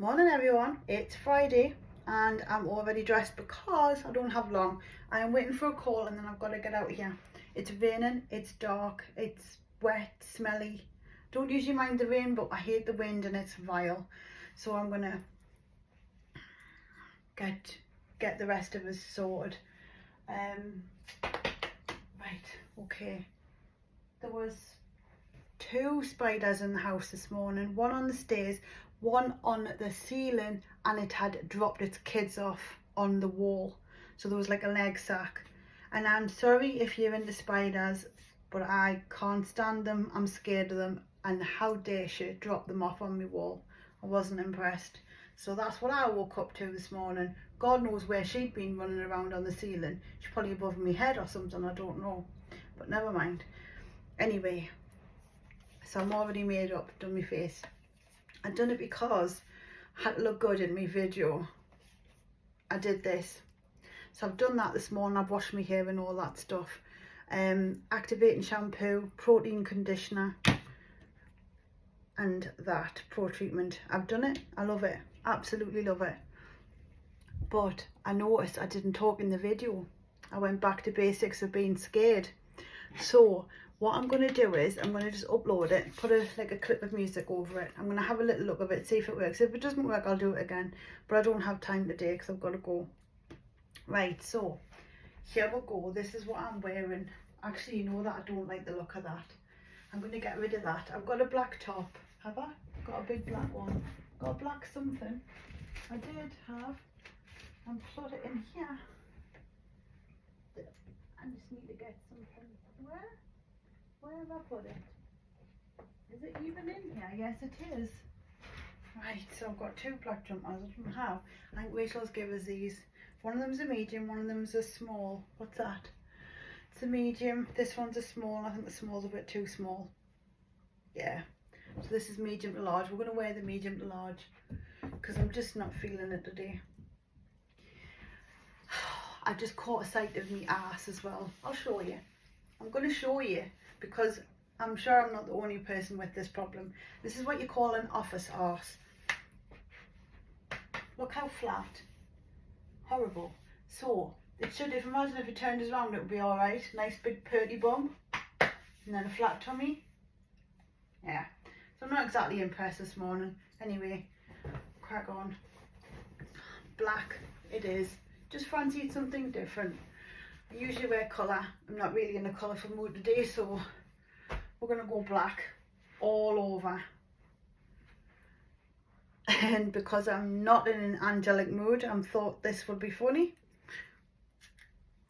Morning everyone, it's Friday and I'm already dressed because I don't have long. I am waiting for a call and then I've got to get out here. It's raining, it's dark, it's wet, smelly. Don't usually mind the rain, but I hate the wind and it's vile. So I'm gonna get the rest of us sorted. Right, okay. There was 2 spiders in the house this morning, one on the stairs, one on the ceiling, and it had dropped its kids off on the wall, so there was like a leg sack. And I'm sorry if you're into spiders, but I can't stand them, I'm scared of them, and how dare she drop them off on my wall. I wasn't impressed. So that's what I woke up to this morning. God knows where she'd been running around on the ceiling. She's probably above my head or something, I don't know, but never mind. Anyway, so I'm already made up, done my face. I've done it because I had to look good in my video. I did this. So I've done that this morning. I've washed my hair and all that stuff. Activating shampoo, protein conditioner, and that pro treatment. I've done it. I love it. Absolutely love it. But I noticed I didn't talk in the video. I went back to basics of being scared. So what I'm going to do is I'm going to just upload it, put a clip of music over it. I'm going to have a little look of it, see if it works. If it doesn't work, I'll do it again. But I don't have time today because I've got to go. Right, so here we go. This is what I'm wearing. Actually, you know that I don't like the look of that. I'm going to get rid of that. I've got a black top. Have I? Got a big black one. Got a black something. I did have. And put it in here. I just need to get something. Where have I put it? Is it even in here? Yes, it is. Right, so I've got 2 black jumpers. I don't have. I think Rachel's give us these. One of them's a medium, one of them's a small. What's that? It's a medium. This one's a small. I think the small's a bit too small. Yeah. So this is medium to large. We're going to wear the medium to large because I'm just not feeling it today. I just caught a sight of me ass as well. I'll show you. I'm going to show you because I'm sure I'm not the only person with this problem. This is what you call an office arse. Look how flat. Horrible. So it should, if imagine if it turned us around, it would be alright. Nice big purty bum and then a flat tummy. Yeah. So I'm not exactly impressed this morning. Anyway, crack on. Black it is. Just fancied something different. I usually wear colour. I'm not really in a colourful mood today, so we're going to go black all over. And because I'm not in an angelic mood, I thought this would be funny.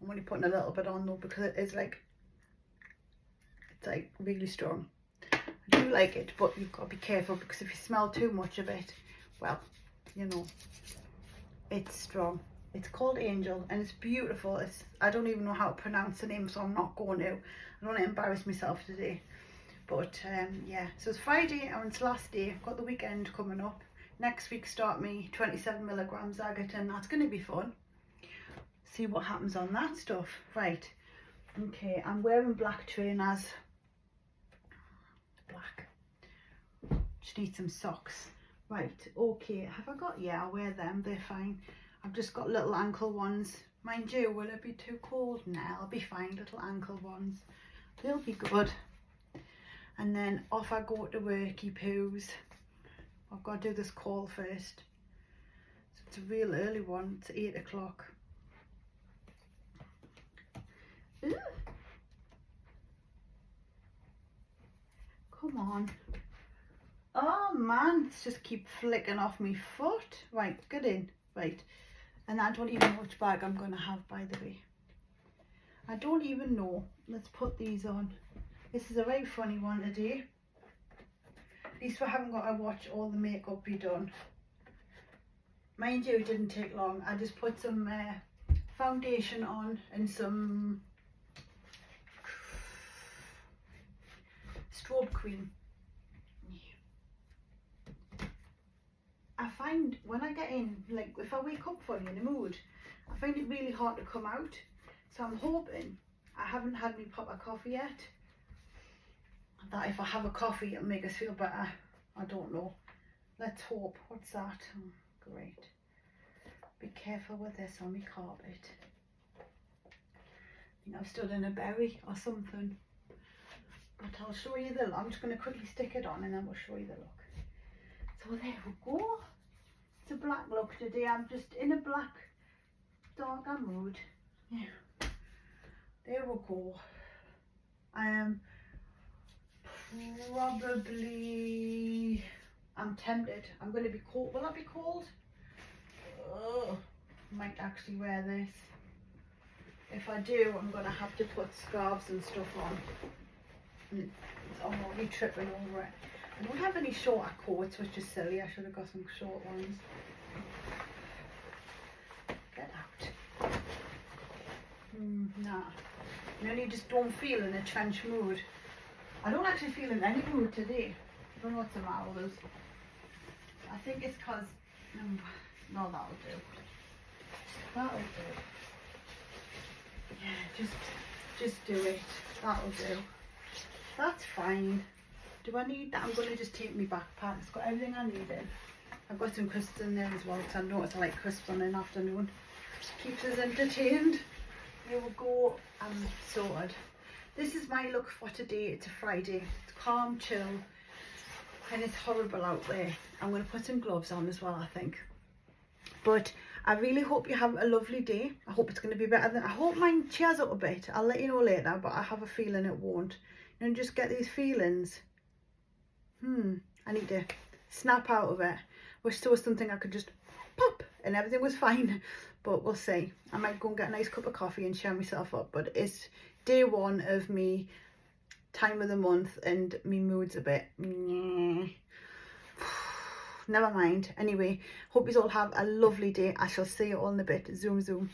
I'm only putting a little bit on though because it's like really strong. I do like it, but you've got to be careful because if you smell too much of it, well, you know, it's strong. It's called Angel and it's beautiful. I don't even know how to pronounce the name, so I'm not going to. I don't want to embarrass myself today. But yeah, so it's Friday and it's last day. I've got the weekend coming up. Next week start me 27 milligrams agate and that's going to be fun. See what happens on that stuff. Right, okay, I'm wearing black trainers. Black. Just need some socks. Right, okay, have I got, yeah, I'll wear them, they're fine. I've just got little ankle ones. Mind you, will it be too cold? Nah, I'll be fine, little ankle ones. They'll be good. And then off I go to worky poos. I've got to do this call first. So it's a real early one, it's 8 o'clock. Come on. Oh man, it's just keep flicking off my foot. Right, get in. Right. And I don't even know which bag I'm going to have, by the way. I don't even know. Let's put these on. This is a very funny one today. At least we haven't got to watch all the makeup be done. Mind you, it didn't take long. I just put some foundation on and some strobe cream. I find when I get in, like if I wake up funny in a mood, I find it really hard to come out. So I'm hoping, I haven't had my proper coffee yet, that if I have a coffee it'll make us feel better. I don't know. let's hope. What's that? Oh, great. Be careful with this on my carpet. I think I've stood in a berry or something. But I'll show you the look. I'm just going to quickly stick it on and then we'll show you the look. So there we go. It's a black look today. I'm just in a black, darker mood. Yeah. There we go. I am probably, I'm tempted. I'm going to be cold. Will I be cold? Oh, might actually wear this. If I do, I'm going to have to put scarves and stuff on. I'm already tripping over it. I don't have any shorter coats, which is silly. I should have got some short ones. Get out. Nah. You know, you just don't feel in a trench mood. I don't actually feel in any mood today. I don't know what's the matter with us. I think it's because... no, that'll do. That'll do. Yeah, just do it. That'll do. That's fine. Do I need that? I'm going to just take my backpack. It's got everything I need in. I've got some crisps in there as well because I noticed I like crisps on an afternoon. Keeps us entertained. Here we go. I'm sorted. This is my look for today. It's a Friday. It's calm, chill, and it's horrible out there. I'm going to put some gloves on as well, I think. But I really hope you have a lovely day. I hope it's going to be better than... I hope mine cheers up a bit. I'll let you know later, but I have a feeling it won't. You know, just get these feelings. I need to snap out of it. Wish there was something I could just pop and everything was fine. But we'll see. I might go and get a nice cup of coffee and cheer myself up. But it's day one of me time of the month and me mood's a bit... Never mind. Anyway, hope you all have a lovely day. I shall see you all in a bit. Zoom, zoom.